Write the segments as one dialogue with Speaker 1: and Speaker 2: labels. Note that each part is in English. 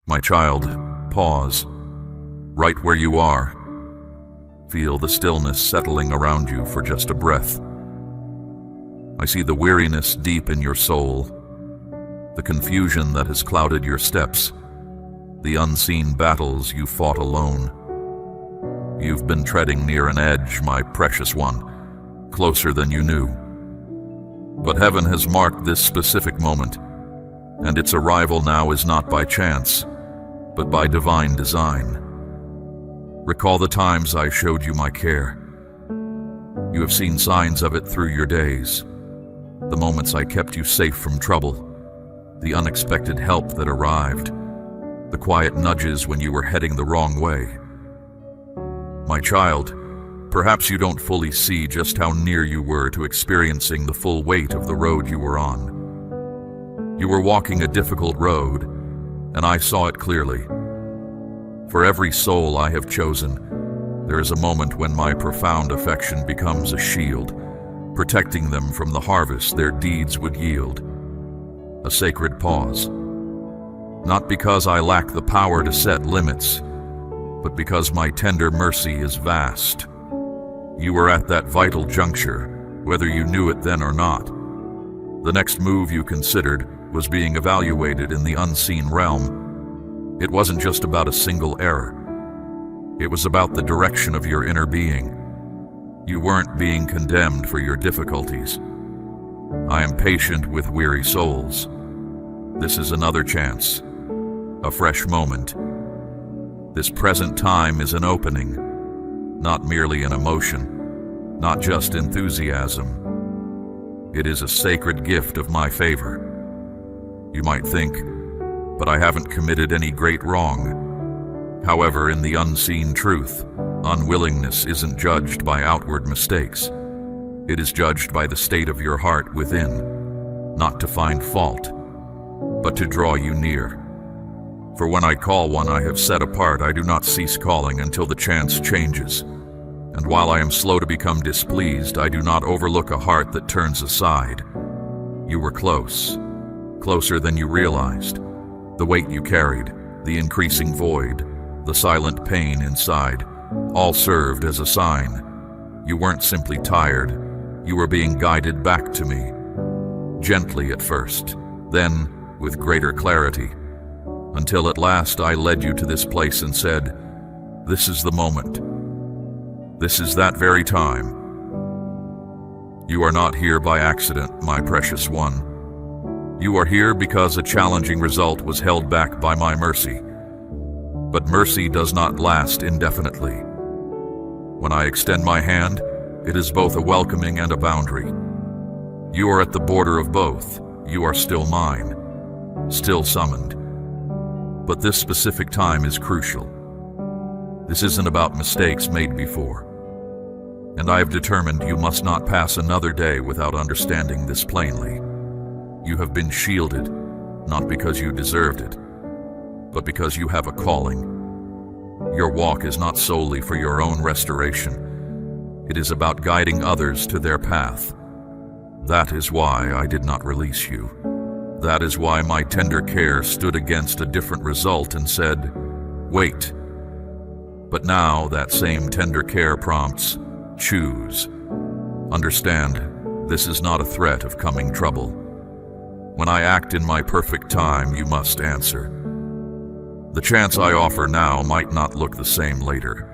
Speaker 1: My child, pause. Right where you are. Feel the stillness settling around you for just a breath. I see the weariness deep in your soul, the confusion that has clouded your steps, the unseen battles you fought alone. You've been treading near an edge, my precious one, closer than you knew. But heaven has marked this specific moment, and its arrival now is not by chance, but by divine design. Recall the times I showed you my care. You have seen signs of it through your days, the moments I kept you safe from trouble, the unexpected help that arrived, the quiet nudges when you were heading the wrong way. My child, perhaps you don't fully see just how near you were to experiencing the full weight of the road you were on. You were walking a difficult road, and I saw it clearly. For every soul I have chosen, there is a moment when my profound affection becomes a shield, protecting them from the harvest their deeds would yield. A sacred pause. Not because I lack the power to set limits, but because my tender mercy is vast. You were at that vital juncture, whether you knew it then or not. The next move you considered was being evaluated in the unseen realm. It wasn't just about a single error. It was about the direction of your inner being. You weren't being condemned for your difficulties. I am patient with weary souls. This is another chance, a fresh moment. This present time is an opening, not merely an emotion, not just enthusiasm. It is a sacred gift of my favor. You might think, but I haven't committed any great wrong. However, in the unseen truth, unwillingness isn't judged by outward mistakes. It is judged by the state of your heart within, not to find fault, but to draw you near. For when I call one I have set apart, I do not cease calling until the chance changes. And while I am slow to become displeased, I do not overlook a heart that turns aside. You were close, closer than you realized. The weight you carried, the increasing void, the silent pain inside, all served as a sign. You weren't simply tired, you were being guided back to me. Gently at first, then with greater clarity, until at last I led you to this place and said, "This is the moment. This is that very time." You are not here by accident, my precious one. You are here because a challenging result was held back by my mercy. But mercy does not last indefinitely. When I extend my hand, it is both a welcoming and a boundary. You are at the border of both. You are still mine, still summoned. But this specific time is crucial. This isn't about mistakes made before. And I have determined you must not pass another day without understanding this plainly. You have been shielded, not because you deserved it, but because you have a calling. Your walk is not solely for your own restoration. It is about guiding others to their path. That is why I did not release you. That is why my tender care stood against a different result and said, "Wait." But now that same tender care prompts, "Choose." Understand, this is not a threat of coming trouble. When I act in my perfect time, you must answer. The chance I offer now might not look the same later.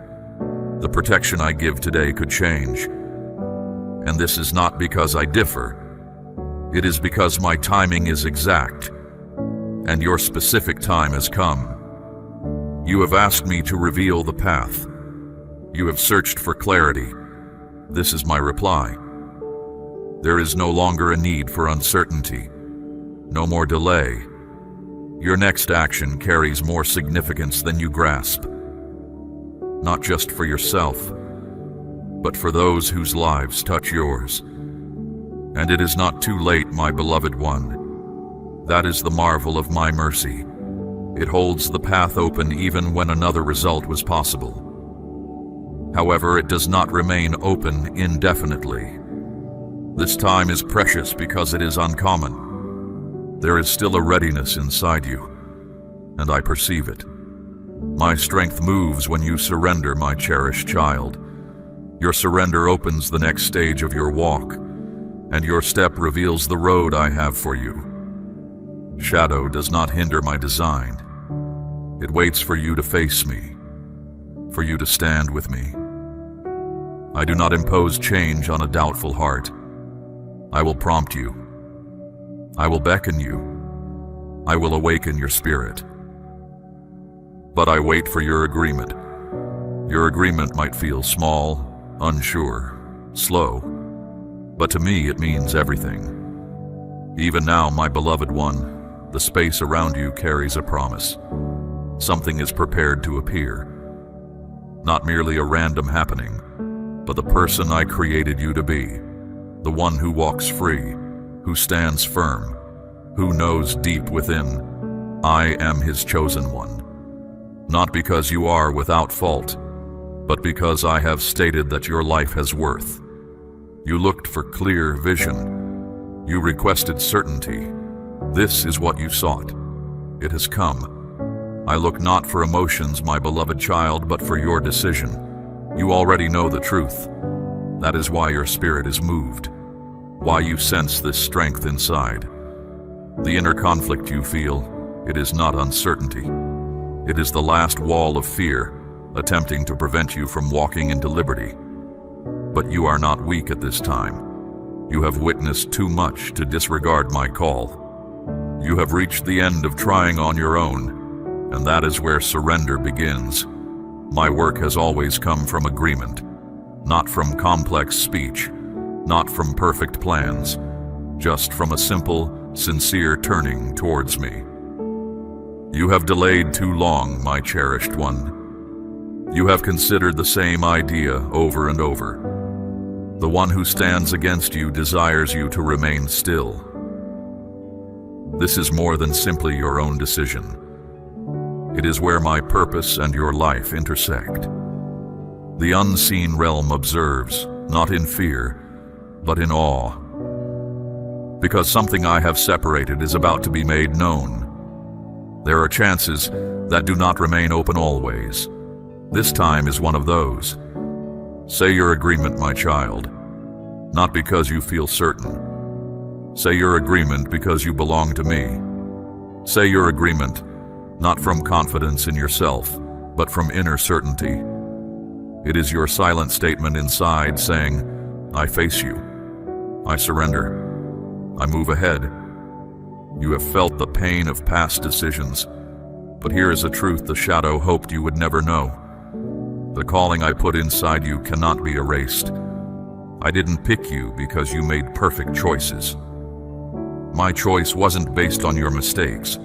Speaker 1: The protection I give today could change. And this is not because I differ. It is because my timing is exact, and your specific time has come. You have asked me to reveal the path. You have searched for clarity. This is my reply. There is no longer a need for uncertainty. No more delay. Your next action carries more significance than you grasp. Not just for yourself, but for those whose lives touch yours. And it is not too late, my beloved one. That is the marvel of my mercy. It holds the path open even when another result was possible. However, it does not remain open indefinitely. This time is precious because it is uncommon. There is still a readiness inside you, and I perceive it. My strength moves when you surrender, my cherished child. Your surrender opens the next stage of your walk, and your step reveals the road I have for you. Shadow does not hinder my design. It waits for you to face me, for you to stand with me. I do not impose change on a doubtful heart. I will prompt you. I will beckon you. I will awaken your spirit. But I wait for your agreement. Your agreement might feel small, unsure, slow, but to me it means everything. Even now, my beloved one, the space around you carries a promise. Something is prepared to appear. Not merely a random happening, but the person I created you to be. The one who walks free, who stands firm, who knows deep within, I am his chosen one. Not because you are without fault, but because I have stated that your life has worth. You looked for clear vision. You requested certainty. This is what you sought. It has come. I look not for emotions, my beloved child, but for your decision. You already know the truth. That is why your spirit is moved, why you sense this strength inside. The inner conflict you feel, it is not uncertainty. It is the last wall of fear, attempting to prevent you from walking into liberty. But you are not weak at this time. You have witnessed too much to disregard my call. You have reached the end of trying on your own, and that is where surrender begins. My work has always come from agreement, not from complex speech, not from perfect plans, just from a simple, sincere turning towards me. You have delayed too long, my cherished one. You have considered the same idea over and over. The one who stands against you desires you to remain still. This is more than simply your own decision. It is where my purpose and your life intersect. The unseen realm observes, not in fear, but in awe. Because something I have separated is about to be made known. There are chances that do not remain open always. This time is one of those. Say your agreement, my child, not because you feel certain. Say your agreement because you belong to me. Say your agreement, not from confidence in yourself, but from inner certainty. It is your silent statement inside saying, I face you. I surrender. I move ahead. You have felt the pain of past decisions, but here is a truth the shadow hoped you would never know. The calling I put inside you cannot be erased. I didn't pick you because you made perfect choices. My choice wasn't based on your mistakes.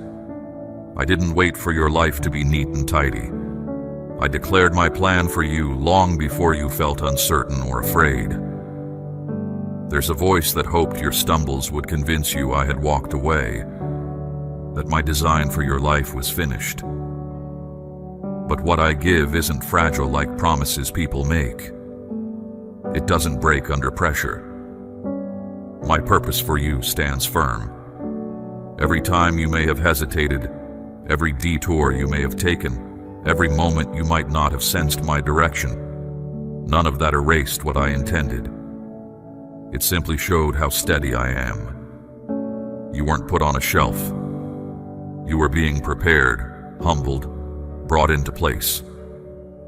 Speaker 1: I didn't wait for your life to be neat and tidy. I declared my plan for you long before you felt uncertain or afraid. There's a voice that hoped your stumbles would convince you I had walked away, that my design for your life was finished. But what I give isn't fragile like promises people make. It doesn't break under pressure. My purpose for you stands firm. Every time you may have hesitated, every detour you may have taken, every moment you might not have sensed my direction, none of that erased what I intended. It simply showed how steady I am. You weren't put on a shelf. You were being prepared, humbled, brought into place.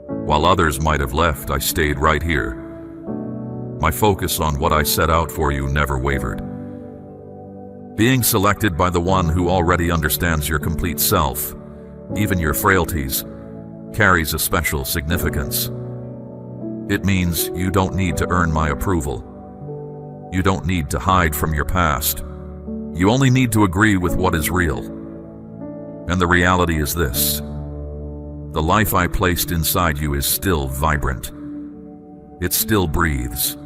Speaker 1: While others might have left, I stayed right here. My focus on what I set out for you never wavered. Being selected by the one who already understands your complete self, even your frailties, carries a special significance. It means you don't need to earn my approval. You don't need to hide from your past. You only need to agree with what is real. And the reality is this: the life I placed inside you is still vibrant. It still breathes.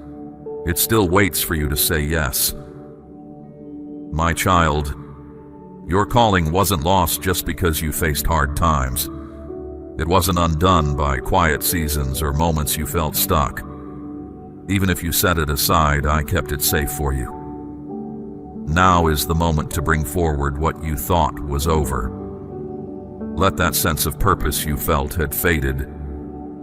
Speaker 1: It still waits for you to say yes. My child, your calling wasn't lost just because you faced hard times. It wasn't undone by quiet seasons or moments you felt stuck. Even if you set it aside, I kept it safe for you. Now is the moment to bring forward what you thought was over. Let that sense of purpose you felt had faded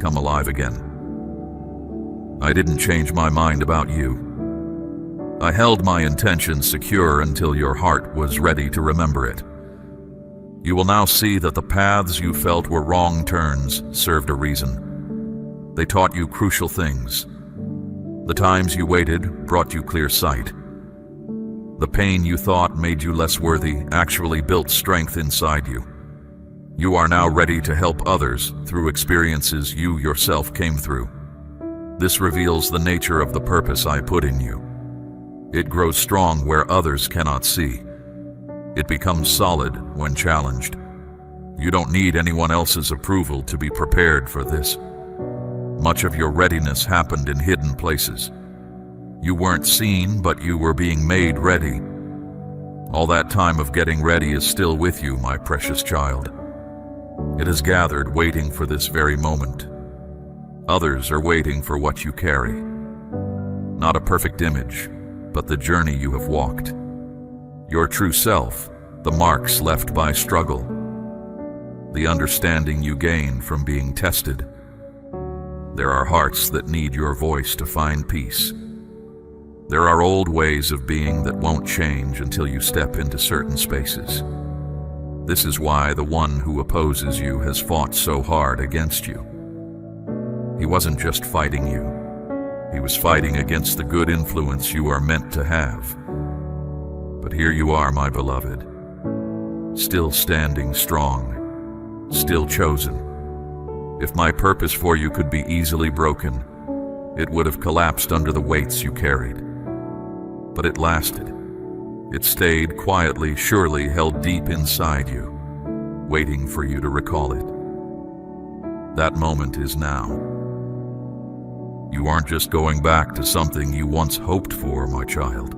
Speaker 1: come alive again. I didn't change my mind about you. I held my intention secure until your heart was ready to remember it. You will now see that the paths you felt were wrong turns served a reason. They taught you crucial things. The times you waited brought you clear sight. The pain you thought made you less worthy actually built strength inside you. You are now ready to help others through experiences you yourself came through. This reveals the nature of the purpose I put in you. It grows strong where others cannot see. It becomes solid when challenged. You don't need anyone else's approval to be prepared for this. Much of your readiness happened in hidden places. You weren't seen, but you were being made ready. All that time of getting ready is still with you, my precious child. It is gathered waiting for this very moment. Others are waiting for what you carry. Not a perfect image, but the journey you have walked. Your true self, the marks left by struggle, the understanding you gain from being tested. There are hearts that need your voice to find peace. There are old ways of being that won't change until you step into certain spaces. This is why the one who opposes you has fought so hard against you. He wasn't just fighting you. He was fighting against the good influence you are meant to have. But here you are, my beloved, still standing strong, still chosen. If my purpose for you could be easily broken, it would have collapsed under the weights you carried. But it lasted. It stayed quietly, surely held deep inside you, waiting for you to recall it. That moment is now. You aren't just going back to something you once hoped for, my child.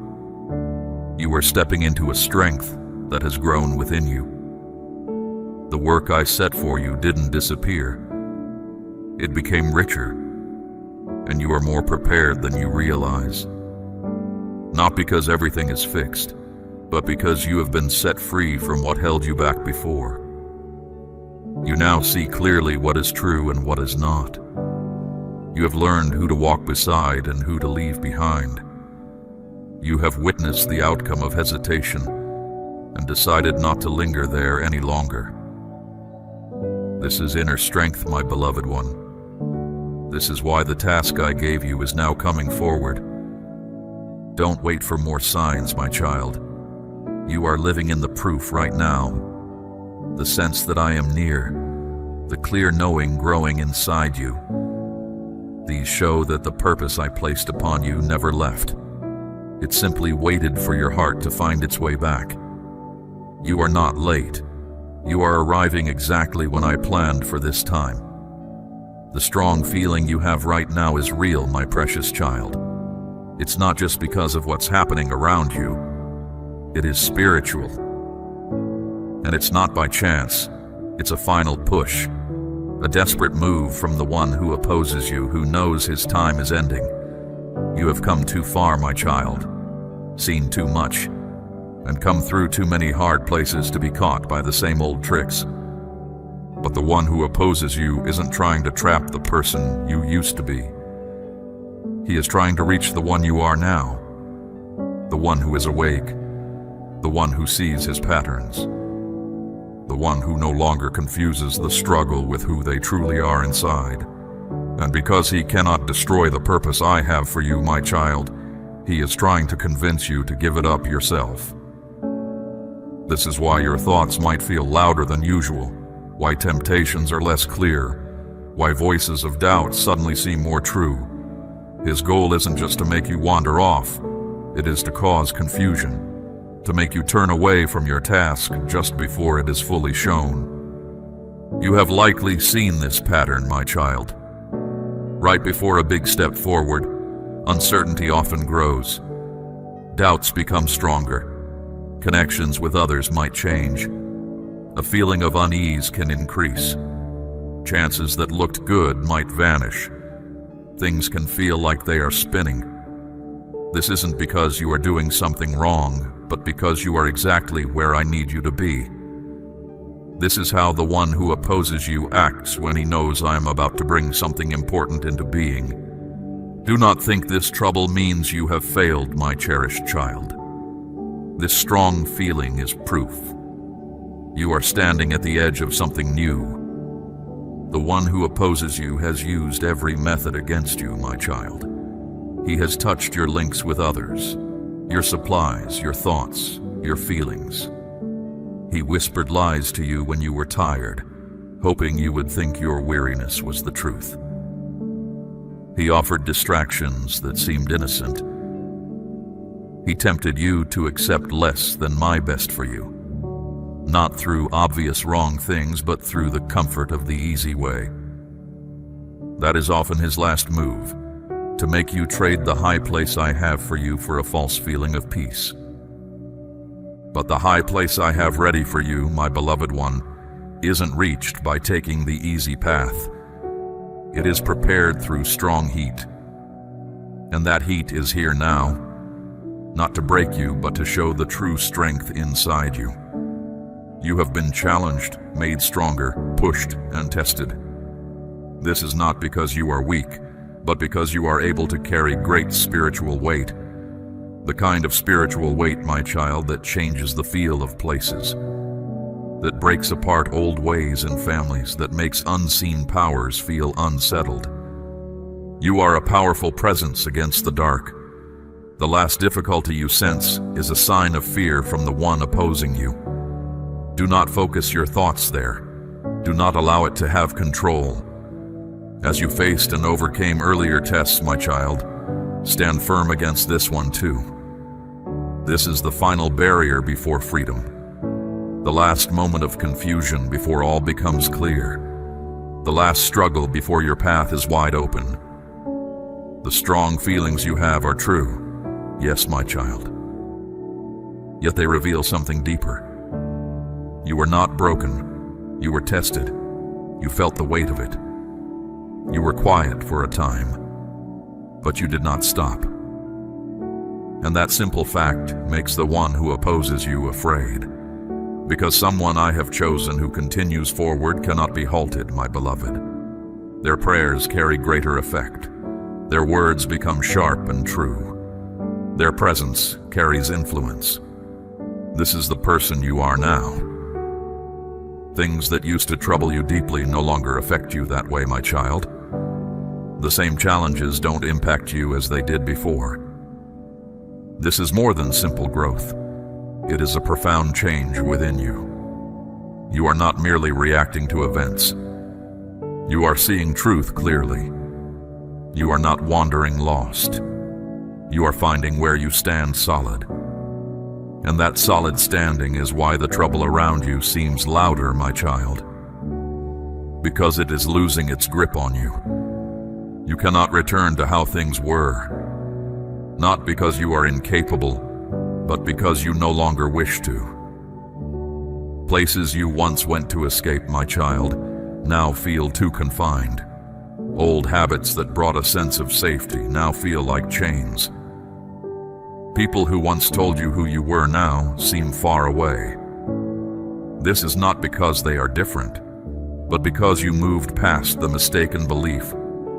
Speaker 1: You are stepping into a strength that has grown within you. The work I set for you didn't disappear. It became richer, and you are more prepared than you realize. Not because everything is fixed, but because you have been set free from what held you back before. You now see clearly what is true and what is not. You have learned who to walk beside and who to leave behind. You have witnessed the outcome of hesitation and decided not to linger there any longer. This is inner strength, my beloved one. This is why the task I gave you is now coming forward. Don't wait for more signs, my child. You are living in the proof right now. The sense that I am near, the clear knowing growing inside you. These show that the purpose I placed upon you never left. It simply waited for your heart to find its way back. You are not late. You are arriving exactly when I planned for this time. The strong feeling you have right now is real, my precious child. It's not just because of what's happening around you. It is spiritual. And it's not by chance. It's a final push. A desperate move from the one who opposes you, who knows his time is ending. You have come too far, my child, seen too much, and come through too many hard places to be caught by the same old tricks. But the one who opposes you isn't trying to trap the person you used to be. He is trying to reach the one you are now, the one who is awake, the one who sees his patterns, the one who no longer confuses the struggle with who they truly are inside. And because he cannot destroy the purpose I have for you, my child, he is trying to convince you to give it up yourself. This is why your thoughts might feel louder than usual, why temptations are less clear, why voices of doubt suddenly seem more true. His goal isn't just to make you wander off, it is to cause confusion, to make you turn away from your task just before it is fully shown. You have likely seen this pattern, my child. Right before a big step forward, uncertainty often grows. Doubts become stronger. Connections with others might change. A feeling of unease can increase. Chances that looked good might vanish. Things can feel like they are spinning. This isn't because you are doing something wrong, but because you are exactly where I need you to be. This is how the one who opposes you acts when he knows I am about to bring something important into being. Do not think this trouble means you have failed, my cherished child. This strong feeling is proof. You are standing at the edge of something new. The one who opposes you has used every method against you, my child. He has touched your links with others, your supplies, your thoughts, your feelings. He whispered lies to you when you were tired, hoping you would think your weariness was the truth. He offered distractions that seemed innocent. He tempted you to accept less than my best for you, not through obvious wrong things, but through the comfort of the easy way. That is often his last move, to make you trade the high place I have for you for a false feeling of peace. But the high place I have ready for you, my beloved one, isn't reached by taking the easy path. It is prepared through strong heat. And that heat is here now, not to break you, but to show the true strength inside you. You have been challenged, made stronger, pushed, and tested. This is not because you are weak, but because you are able to carry great spiritual weight. The kind of spiritual weight, my child, that changes the feel of places, that breaks apart old ways in families, that makes unseen powers feel unsettled. You are a powerful presence against the dark. The last difficulty you sense is a sign of fear from the one opposing you. Do not focus your thoughts there. Do not allow it to have control. As you faced and overcame earlier tests, my child, stand firm against this one too. This is the final barrier before freedom. The last moment of confusion before all becomes clear. The last struggle before your path is wide open. The strong feelings you have are true. Yes, my child. Yet they reveal something deeper. You were not broken. You were tested. You felt the weight of it. You were quiet for a time, but you did not stop. And that simple fact makes the one who opposes you afraid, because someone I have chosen who continues forward cannot be halted, my beloved. Their prayers carry greater effect. Their words become sharp and true. Their presence carries influence. This is the person you are now. Things that used to trouble you deeply no longer affect you that way, my child. The same challenges don't impact you as they did before. This is more than simple growth. It is a profound change within you. You are not merely reacting to events. You are seeing truth clearly. You are not wandering lost. You are finding where you stand solid. And that solid standing is why the trouble around you seems louder, my child. Because it is losing its grip on you. You cannot return to how things were. Not because you are incapable, but because you no longer wish to. Places you once went to escape, my child, now feel too confined. Old habits that brought a sense of safety now feel like chains. People who once told you who you were now seem far away. This is not because they are different, but because you moved past the mistaken belief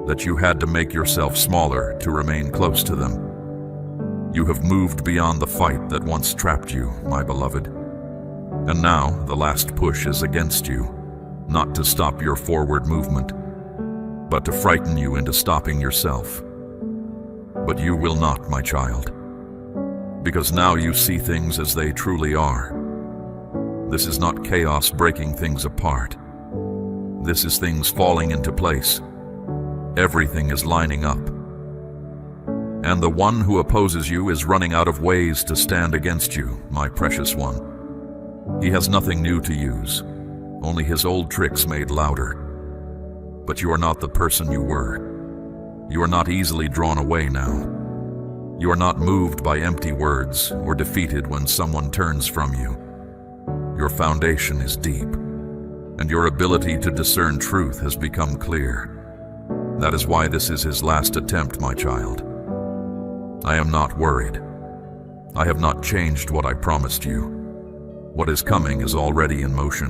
Speaker 1: that you had to make yourself smaller to remain close to them. You have moved beyond the fight that once trapped you, my beloved. And now the last push is against you, not to stop your forward movement, but to frighten you into stopping yourself. But you will not, my child, because now you see things as they truly are. This is not chaos breaking things apart. This is things falling into place. Everything is lining up. And the one who opposes you is running out of ways to stand against you, my precious one. He has nothing new to use, only his old tricks made louder. But you are not the person you were. You are not easily drawn away now. You are not moved by empty words or defeated when someone turns from you. Your foundation is deep, and your ability to discern truth has become clear. That is why this is his last attempt, my child. I am not worried. I have not changed what I promised you. What is coming is already in motion.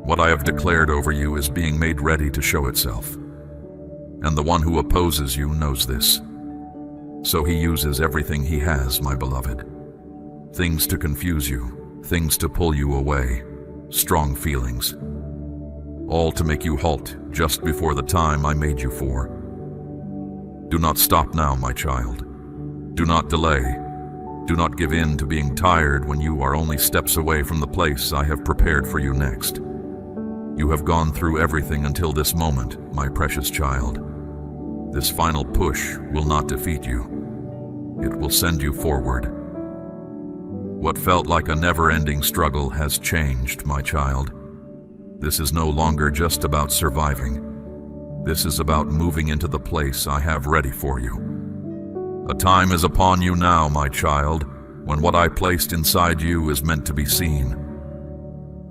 Speaker 1: What I have declared over you is being made ready to show itself. And the one who opposes you knows this. So he uses everything he has, my beloved. Things to confuse you, things to pull you away, strong feelings. All to make you halt just before the time I made you for. Do not stop now, my child. Do not delay. Do not give in to being tired when you are only steps away from the place I have prepared for you next. You have gone through everything until this moment, my precious child. This final push will not defeat you. It will send you forward. What felt like a never-ending struggle has changed, my child. This is no longer just about surviving. This is about moving into the place I have ready for you. A time is upon you now, my child, when what I placed inside you is meant to be seen.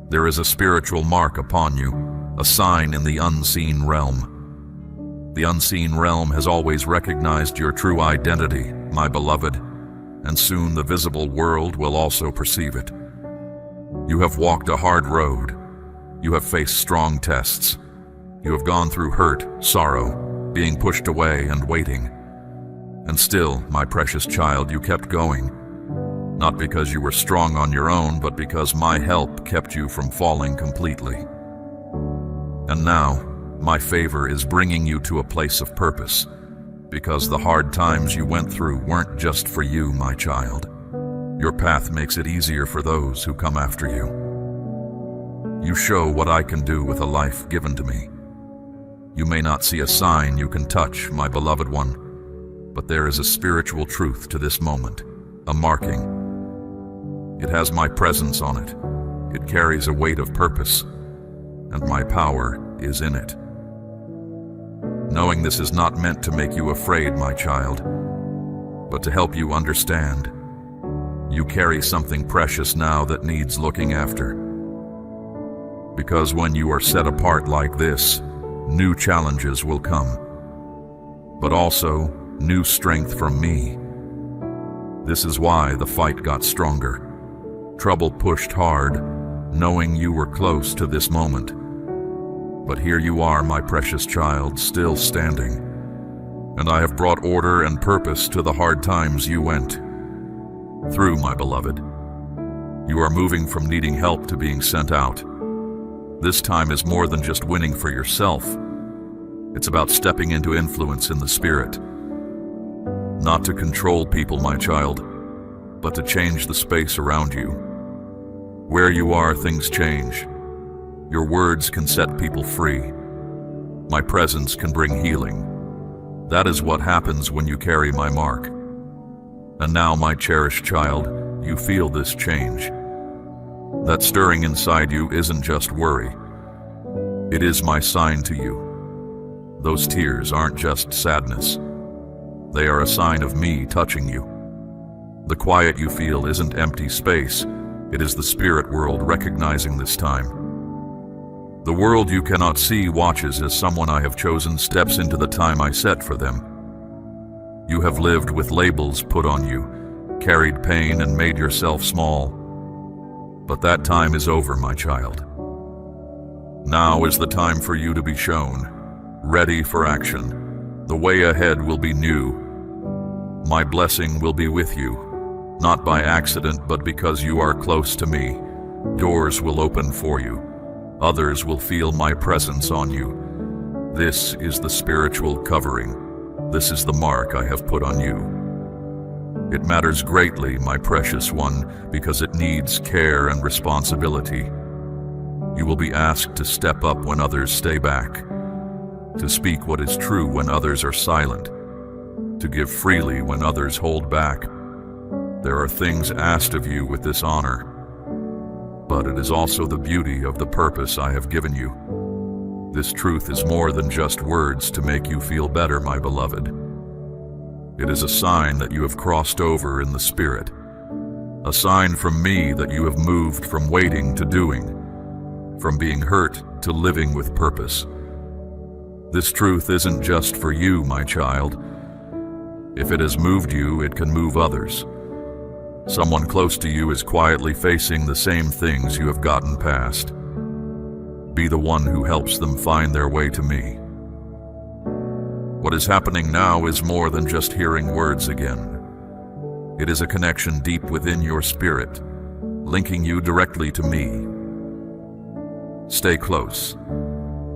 Speaker 1: There is a spiritual mark upon you, a sign in the unseen realm. The unseen realm has always recognized your true identity, my beloved, and soon the visible world will also perceive it. You have walked a hard road. You have faced strong tests. You have gone through hurt, sorrow, being pushed away and waiting. And still, my precious child, you kept going. Not because you were strong on your own, but because my help kept you from falling completely. And now, my favor is bringing you to a place of purpose, because the hard times you went through weren't just for you, my child. Your path makes it easier for those who come after you. You show what I can do with a life given to me. You may not see a sign you can touch, my beloved one, but there is a spiritual truth to this moment, a marking. It has my presence on it. It carries a weight of purpose, and my power is in it. Knowing this is not meant to make you afraid, my child, but to help you understand. You carry something precious now that needs looking after. Because when you are set apart like this, new challenges will come, but also new strength from me. This is why the fight got stronger. Trouble pushed hard, knowing you were close to this moment. But here you are, my precious child, still standing. And I have brought order and purpose to the hard times you went through, my beloved. You are moving from needing help to being sent out. This time is more than just winning for yourself. It's about stepping into influence in the spirit. Not to control people, my child, but to change the space around you. Where you are, things change. Your words can set people free. My presence can bring healing. That is what happens when you carry my mark. And now, my cherished child, you feel this change. That stirring inside you isn't just worry. It is my sign to you. Those tears aren't just sadness. They are a sign of me touching you. The quiet you feel isn't empty space. It is the spirit world recognizing this time. The world you cannot see watches as someone I have chosen steps into the time I set for them. You have lived with labels put on you, carried pain and made yourself small. But that time is over, my child. Now is the time for you to be shown, ready for action. The way ahead will be new. My blessing will be with you, not by accident, but because you are close to me. Doors will open for you. Others will feel my presence on you. This is the spiritual covering. This is the mark I have put on you. It matters greatly, my precious one, because it needs care and responsibility. You will be asked to step up when others stay back, to speak what is true when others are silent, to give freely when others hold back. There are things asked of you with this honor, but it is also the beauty of the purpose I have given you. This truth is more than just words to make you feel better, my beloved. It is a sign that you have crossed over in the spirit, a sign from me that you have moved from waiting to doing, from being hurt to living with purpose. This truth isn't just for you, my child. If it has moved you, it can move others. Someone close to you is quietly facing the same things you have gotten past. Be the one who helps them find their way to me. What is happening now is more than just hearing words again. It is a connection deep within your spirit, linking you directly to me. Stay close.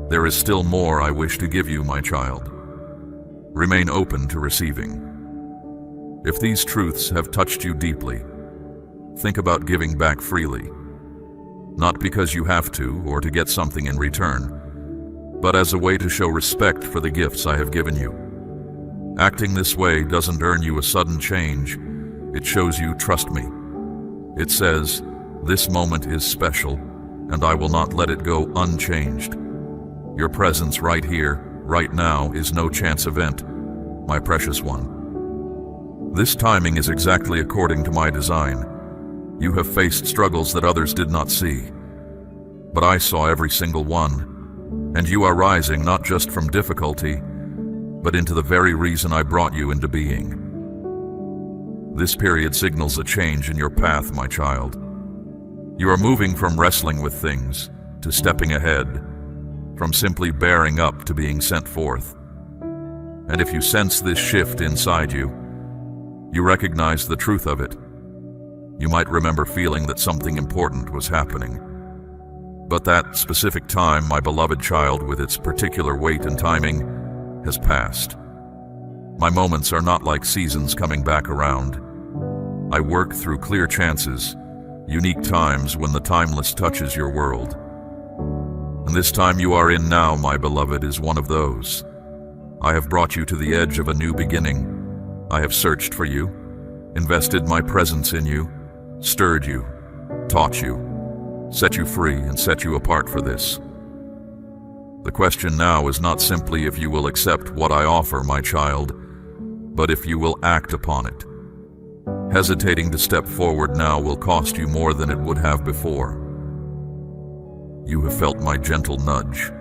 Speaker 1: There is still more I wish to give you, my child. Remain open to receiving. If these truths have touched you deeply, think about giving back freely. Not because you have to or to get something in return, but as a way to show respect for the gifts I have given you. Acting this way doesn't earn you a sudden change. It shows you trust me. It says, this moment is special, and I will not let it go unchanged. Your presence right here, right now, is no chance event, my precious one. This timing is exactly according to my design. You have faced struggles that others did not see, but I saw every single one, and you are rising not just from difficulty, but into the very reason I brought you into being. This period signals a change in your path, my child. You are moving from wrestling with things to stepping ahead, from simply bearing up to being sent forth. And if you sense this shift inside you, you recognize the truth of it. You might remember feeling that something important was happening. But that specific time, my beloved child, with its particular weight and timing, has passed. My moments are not like seasons coming back around. I work through clear chances, unique times when the timeless touches your world. And this time you are in now, my beloved, is one of those. I have brought you to the edge of a new beginning. I have searched for you, invested my presence in you, stirred you, taught you, set you free, and set you apart for this. The question now is not simply if you will accept what I offer, my child, but if you will act upon it. Hesitating to step forward now will cost you more than it would have before. You have felt my gentle nudge.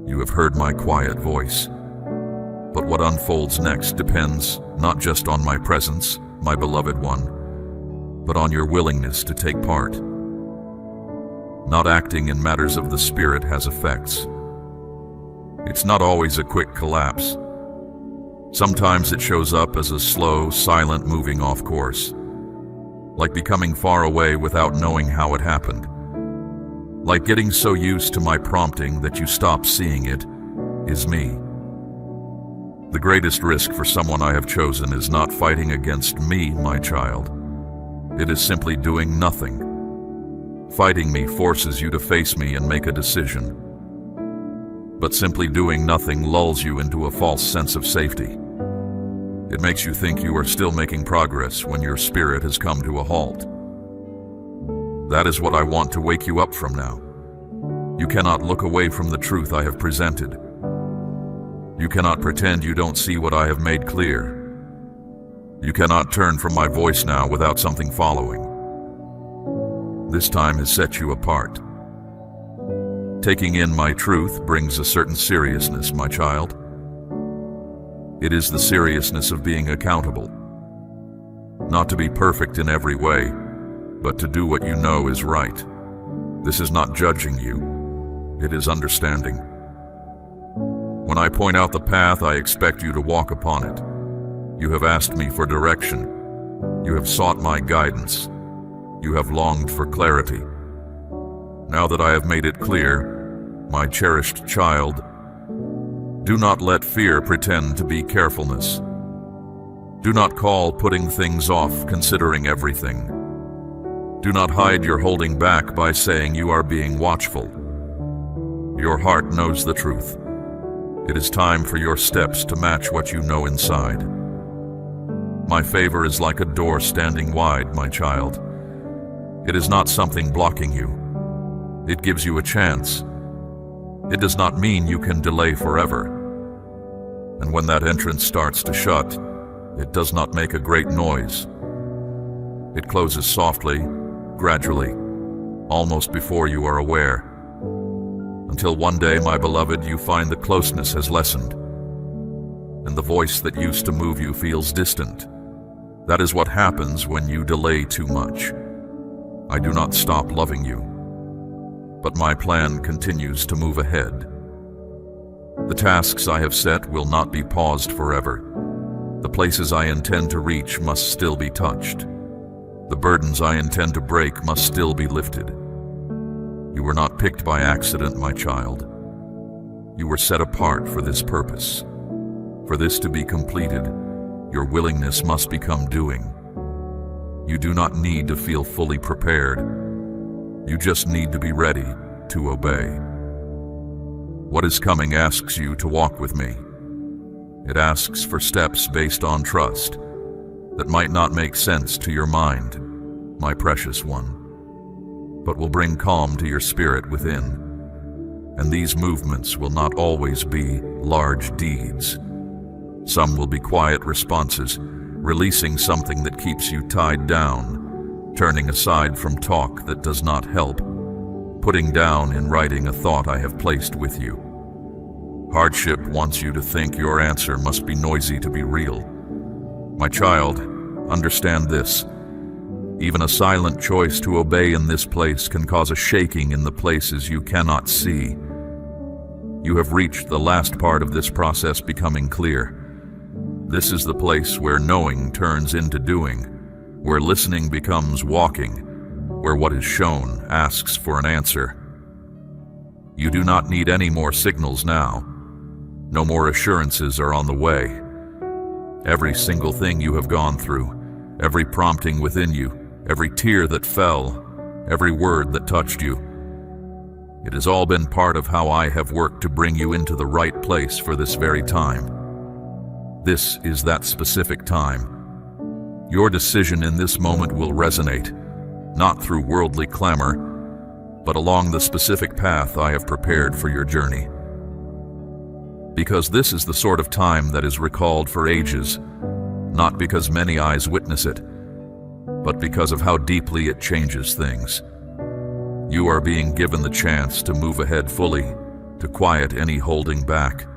Speaker 1: You have heard my quiet voice. But what unfolds next depends not just on my presence, my beloved one, but on your willingness to take part. Not acting in matters of the spirit has effects. It's not always a quick collapse. Sometimes it shows up as a slow, silent moving off course, like becoming far away without knowing how it happened, like getting so used to my prompting that you stop seeing it is me. The greatest risk for someone I have chosen is not fighting against me, my child. It is simply doing nothing. Fighting me forces you to face me and make a decision. But simply doing nothing lulls you into a false sense of safety. It makes you think you are still making progress when your spirit has come to a halt. That is what I want to wake you up from now. You cannot look away from the truth I have presented. You cannot pretend you don't see what I have made clear. You cannot turn from my voice now without something following. This time has set you apart. Taking in my truth brings a certain seriousness, my child. It is the seriousness of being accountable. Not to be perfect in every way, but to do what you know is right. This is not judging you. It is understanding. When I point out the path, I expect you to walk upon it. You have asked me for direction. You have sought my guidance. You have longed for clarity. Now that I have made it clear, my cherished child, do not let fear pretend to be carefulness. Do not call putting things off considering everything. Do not hide your holding back by saying you are being watchful. Your heart knows the truth. It is time for your steps to match what you know inside. My favor is like a door standing wide, my child. It is not something blocking you. It gives you a chance. It does not mean you can delay forever. And when that entrance starts to shut, it does not make a great noise. It closes softly, gradually, almost before you are aware. Until one day, my beloved, you find the closeness has lessened, and the voice that used to move you feels distant. That is what happens when you delay too much. I do not stop loving you, but my plan continues to move ahead. The tasks I have set will not be paused forever. The places I intend to reach must still be touched. The burdens I intend to break must still be lifted. You were not picked by accident, my child. You were set apart for this purpose. For this to be completed, your willingness must become doing. You do not need to feel fully prepared. You just need to be ready to obey. What is coming asks you to walk with me. It asks for steps based on trust that might not make sense to your mind, my precious one, but will bring calm to your spirit within. And these movements will not always be large deeds. Some will be quiet responses, releasing something that keeps you tied down, turning aside from talk that does not help, putting down in writing a thought I have placed with you. Hardship wants you to think your answer must be noisy to be real. My child, understand this. Even a silent choice to obey in this place can cause a shaking in the places you cannot see. You have reached the last part of this process becoming clear. This is the place where knowing turns into doing, where listening becomes walking, where what is shown asks for an answer. You do not need any more signals now. No more assurances are on the way. Every single thing you have gone through, every prompting within you, every tear that fell, every word that touched you, it has all been part of how I have worked to bring you into the right place for this very time. This is that specific time. Your decision in this moment will resonate, not through worldly clamor, but along the specific path I have prepared for your journey. Because this is the sort of time that is recalled for ages, not because many eyes witness it, but because of how deeply it changes things. You are being given the chance to move ahead fully, to quiet any holding back,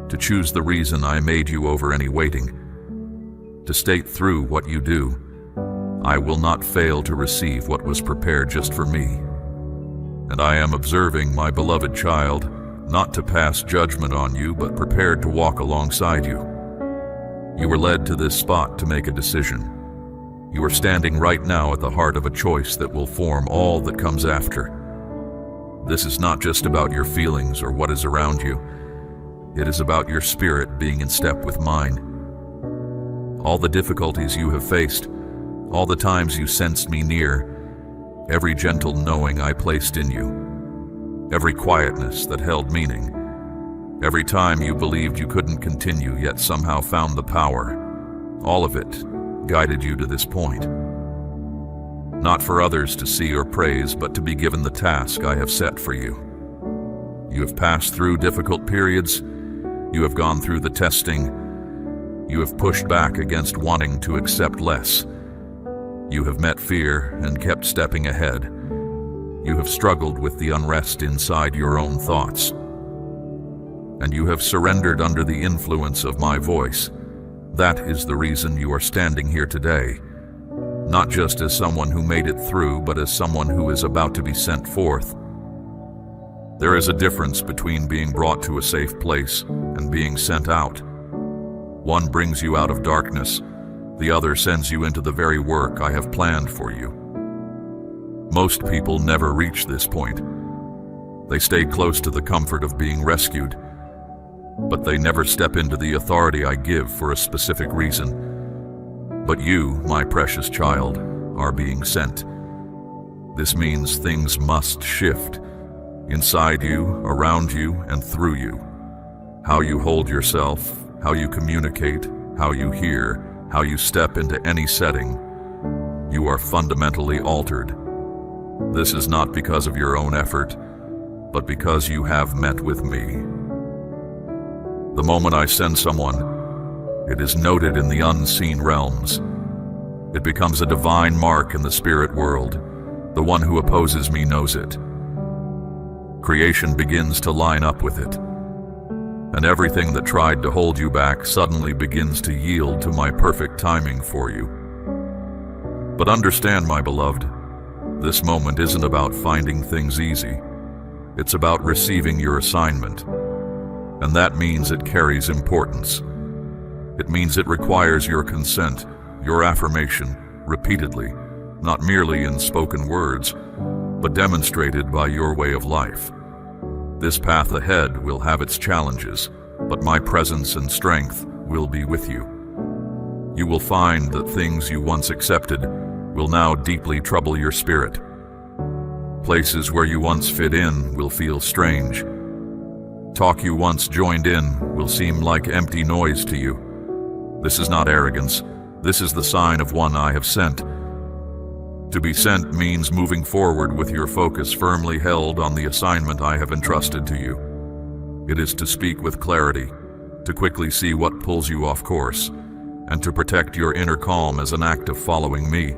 Speaker 1: to choose the reason I made you over any waiting, to state through what you do. I will not fail to receive what was prepared just for me. And I am observing, my beloved child, not to pass judgment on you, but prepared to walk alongside you. You were led to this spot to make a decision. You are standing right now at the heart of a choice that will form all that comes after. This is not just about your feelings or what is around you. It is about your spirit being in step with mine. All the difficulties you have faced, all the times you sensed me near, every gentle knowing I placed in you, every quietness that held meaning, every time you believed you couldn't continue yet somehow found the power, all of it guided you to this point. Not for others to see or praise, but to be given the task I have set for you. You have passed through difficult periods. You have gone through the testing. You have pushed back against wanting to accept less. You have met fear and kept stepping ahead. You have struggled with the unrest inside your own thoughts. And you have surrendered under the influence of my voice. That is the reason you are standing here today. Not just as someone who made it through, but as someone who is about to be sent forth. There is a difference between being brought to a safe place and being sent out. One brings you out of darkness. The other sends you into the very work I have planned for you. Most people never reach this point. They stay close to the comfort of being rescued, but they never step into the authority I give for a specific reason. But you, my precious child, are being sent. This means things must shift, inside you, around you, and through you. How you hold yourself, how you communicate, how you hear, how you step into any setting, you are fundamentally altered. This is not because of your own effort, but because you have met with me. The moment I send someone, it is noted in the unseen realms. It becomes a divine mark in the spirit world. The one who opposes me knows it. Creation begins to line up with it. And everything that tried to hold you back suddenly begins to yield to my perfect timing for you. But understand, my beloved, This moment isn't about finding things easy. It's about receiving your assignment. And that means it carries importance. It means it requires your consent, your affirmation, repeatedly, not merely in spoken words, but demonstrated by your way of life. This path ahead will have its challenges, but my presence and strength will be with you. You will find that things you once accepted will now deeply trouble your spirit. Places where you once fit in will feel strange. Talk you once joined in will seem like empty noise to you. This is not arrogance. This is the sign of one I have sent. To be sent means moving forward with your focus firmly held on the assignment I have entrusted to you. It is to speak with clarity, to quickly see what pulls you off course, and to protect your inner calm as an act of following me,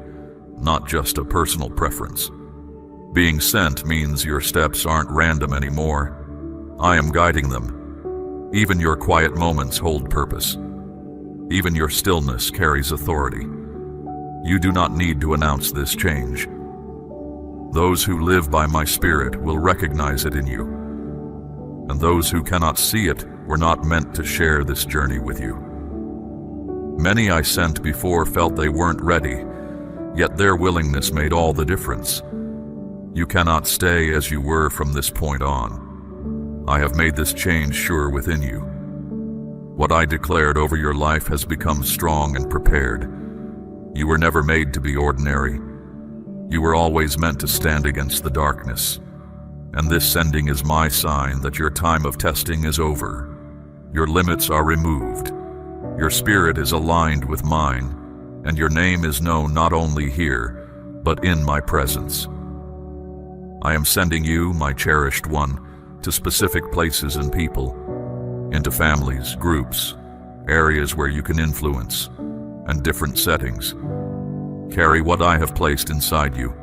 Speaker 1: not just a personal preference. Being sent means your steps aren't random anymore. I am guiding them. Even your quiet moments hold purpose. Even your stillness carries authority. You do not need to announce this change. Those who live by my spirit will recognize it in you. And those who cannot see it were not meant to share this journey with you. Many I sent before felt they weren't ready, yet their willingness made all the difference. You cannot stay as you were from this point on. I have made this change sure within you. What I declared over your life has become strong and prepared. You were never made to be ordinary. You were always meant to stand against the darkness. And this sending is my sign that your time of testing is over. Your limits are removed. Your spirit is aligned with mine, and your name is known not only here, but in my presence. I am sending you, my cherished one, to specific places and people, into families, groups, areas where you can influence, and different settings. Carry what I have placed inside you.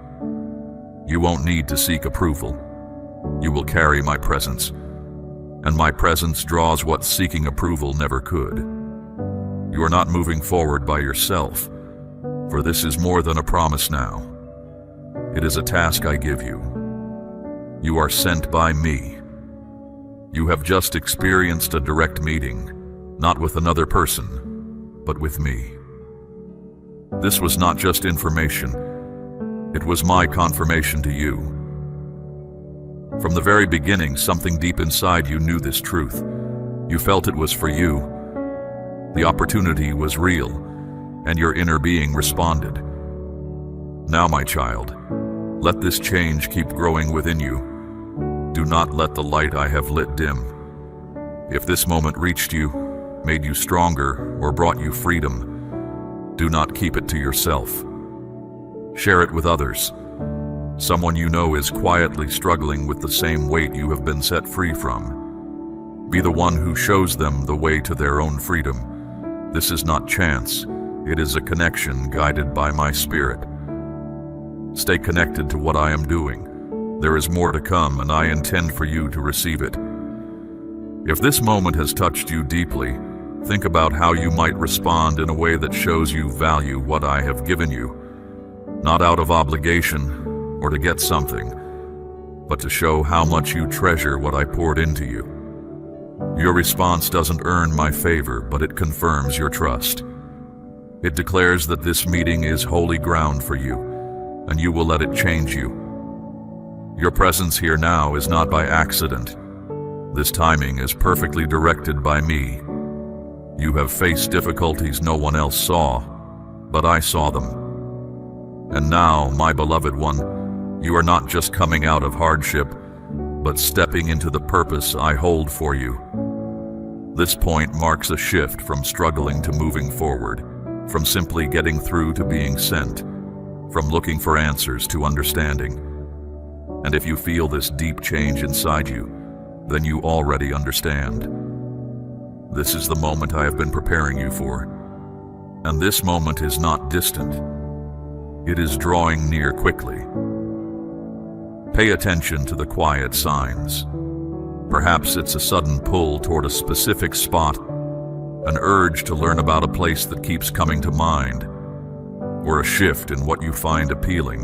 Speaker 1: You won't need to seek approval. You will carry my presence, and my presence draws what seeking approval never could. You are not moving forward by yourself, for this is more than a promise now. It is a task I give you. You are sent by me. You have just experienced a direct meeting, not with another person, but with me. This was not just information. It was my confirmation to you. From the very beginning, something deep inside you knew this truth. You felt it was for you. The opportunity was real, and your inner being responded. Now, my child, let this change keep growing within you. Do not let the light I have lit dim. If this moment reached you, made you stronger, or brought you freedom, do not keep it to yourself. Share it with others. Someone you know is quietly struggling with the same weight you have been set free from. Be the one who shows them the way to their own freedom. This is not chance. It is a connection guided by my spirit. Stay connected to what I am doing. There is more to come, and I intend for you to receive it. If this moment has touched you deeply, think about how you might respond in a way that shows you value what I have given you, not out of obligation or to get something, but to show how much you treasure what I poured into you. Your response doesn't earn my favor, but it confirms your trust. It declares that this meeting is holy ground for you, and you will let it change you. Your presence here now is not by accident. This timing is perfectly directed by me. You have faced difficulties no one else saw, but I saw them. And now, my beloved one, you are not just coming out of hardship, but stepping into the purpose I hold for you. This point marks a shift from struggling to moving forward, from simply getting through to being sent, from looking for answers to understanding. And if you feel this deep change inside you, then you already understand. This is the moment I have been preparing you for. And this moment is not distant. It is drawing near quickly. Pay attention to the quiet signs. Perhaps it's a sudden pull toward a specific spot, an urge to learn about a place that keeps coming to mind, or a shift in what you find appealing.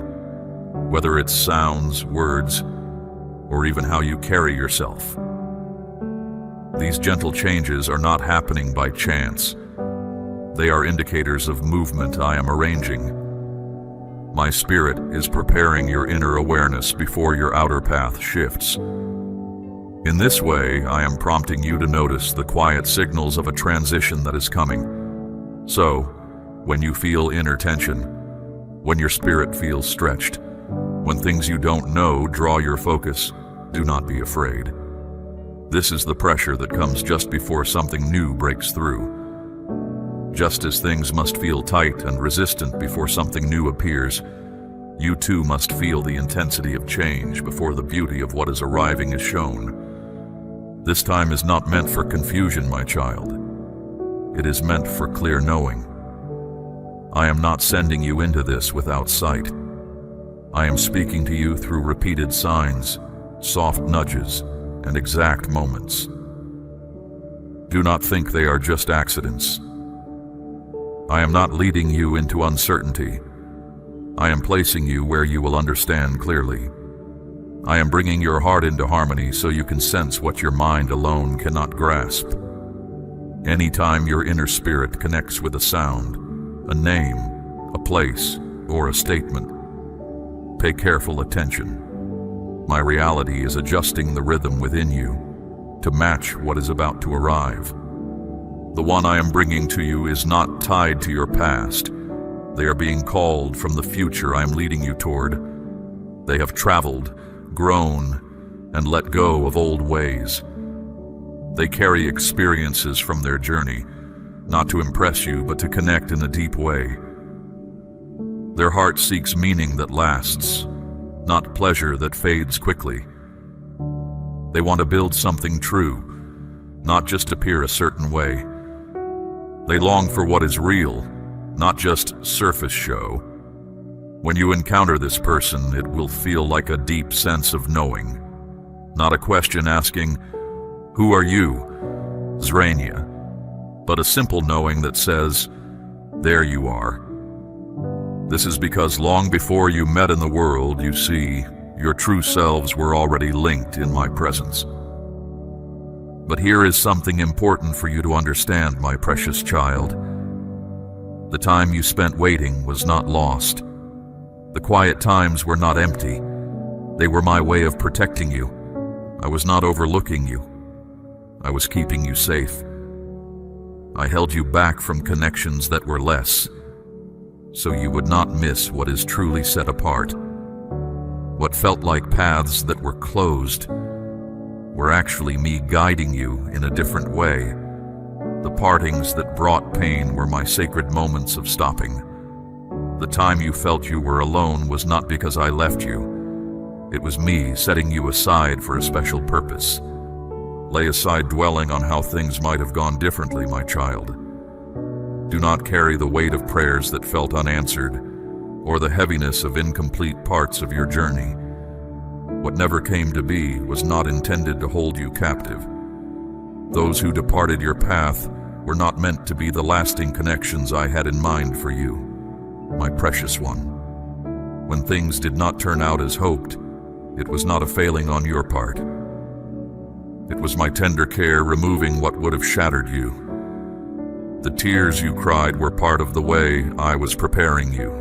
Speaker 1: whether it's sounds, words, or even how you carry yourself. These gentle changes are not happening by chance. They are indicators of movement I am arranging. My spirit is preparing your inner awareness before your outer path shifts. In this way, I am prompting you to notice the quiet signals of a transition that is coming. So, when you feel inner tension, when your spirit feels stretched, when things you don't know draw your focus, do not be afraid. This is the pressure that comes just before something new breaks through. Just as things must feel tight and resistant before something new appears, you too must feel the intensity of change before the beauty of what is arriving is shown. This time is not meant for confusion, my child. It is meant for clear knowing. I am not sending you into this without sight. I am speaking to you through repeated signs, soft nudges, and exact moments. Do not think they are just accidents. I am not leading you into uncertainty. I am placing you where you will understand clearly. I am bringing your heart into harmony so you can sense what your mind alone cannot grasp. Anytime your inner spirit connects with a sound, a name, a place, or a statement, pay careful attention. My reality is adjusting the rhythm within you to match what is about to arrive. The one I am bringing to you is not tied to your past. They are being called from the future I am leading you toward. They have traveled, grown, and let go of old ways. They carry experiences from their journey, not to impress you, but to connect in a deep way. Their heart seeks meaning that lasts, not pleasure that fades quickly. They want to build something true, not just appear a certain way. They long for what is real, not just surface show. When you encounter this person, it will feel like a deep sense of knowing, not a question asking, "Who are you, Zrania?" but a simple knowing that says, "There you are." This is because long before you met in the world, you see, your true selves were already linked in my presence. But here is something important for you to understand, my precious child. The time you spent waiting was not lost. The quiet times were not empty. They were my way of protecting you. I was not overlooking you. I was keeping you safe. I held you back from connections that were less, so you would not miss what is truly set apart. What felt like paths that were closed were actually me guiding you in a different way. The partings that brought pain were my sacred moments of stopping. The time you felt you were alone was not because I left you. It was me setting you aside for a special purpose. Lay aside dwelling on how things might have gone differently, my child. Do not carry the weight of prayers that felt unanswered, or the heaviness of incomplete parts of your journey. What never came to be was not intended to hold you captive. Those who departed your path were not meant to be the lasting connections I had in mind for you, my precious one. When things did not turn out as hoped, it was not a failing on your part. It was my tender care removing what would have shattered you. The tears you cried were part of the way I was preparing you.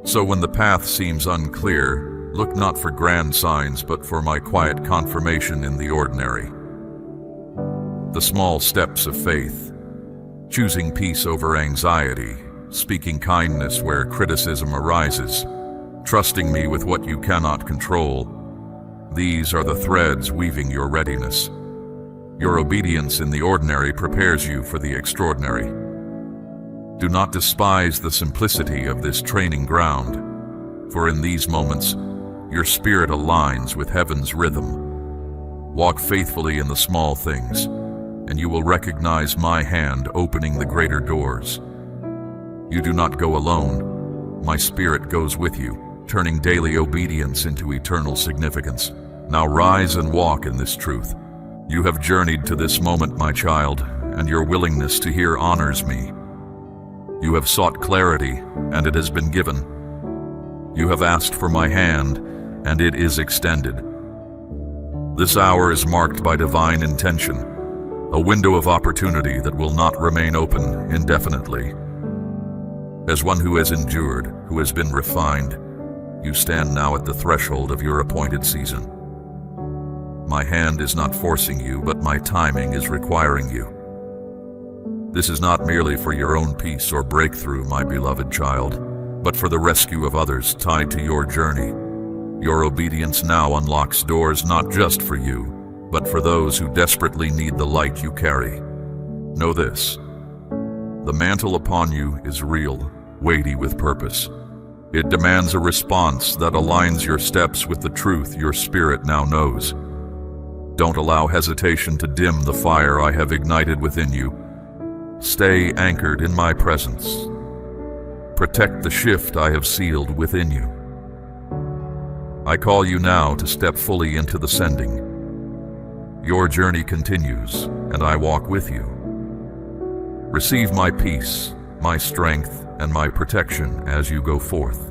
Speaker 1: So when the path seems unclear, look not for grand signs, but for my quiet confirmation in the ordinary. The small steps of faith, choosing peace over anxiety, speaking kindness where criticism arises, trusting me with what you cannot control. These are the threads weaving your readiness. Your obedience in the ordinary prepares you for the extraordinary. Do not despise the simplicity of this training ground, for in these moments, your spirit aligns with heaven's rhythm. Walk faithfully in the small things, and you will recognize my hand opening the greater doors. You do not go alone. My spirit goes with you, turning daily obedience into eternal significance. Now rise and walk in this truth. You have journeyed to this moment, my child, and your willingness to hear honors me. You have sought clarity, and it has been given. You have asked for my hand, and it is extended. This hour is marked by divine intention, a window of opportunity that will not remain open indefinitely. As one who has endured, who has been refined, you stand now at the threshold of your appointed season. My hand is not forcing you, but my timing is requiring you. This is not merely for your own peace or breakthrough, my beloved child, but for the rescue of others tied to your journey. Your obedience now unlocks doors not just for you, but for those who desperately need the light you carry. Know this: the mantle upon you is real, weighty with purpose. It demands a response that aligns your steps with the truth your spirit now knows. Don't allow hesitation to dim the fire I have ignited within you. Stay anchored in my presence. Protect the shift I have sealed within you. I call you now to step fully into the sending. Your journey continues, and I walk with you. Receive my peace, my strength, and my protection as you go forth.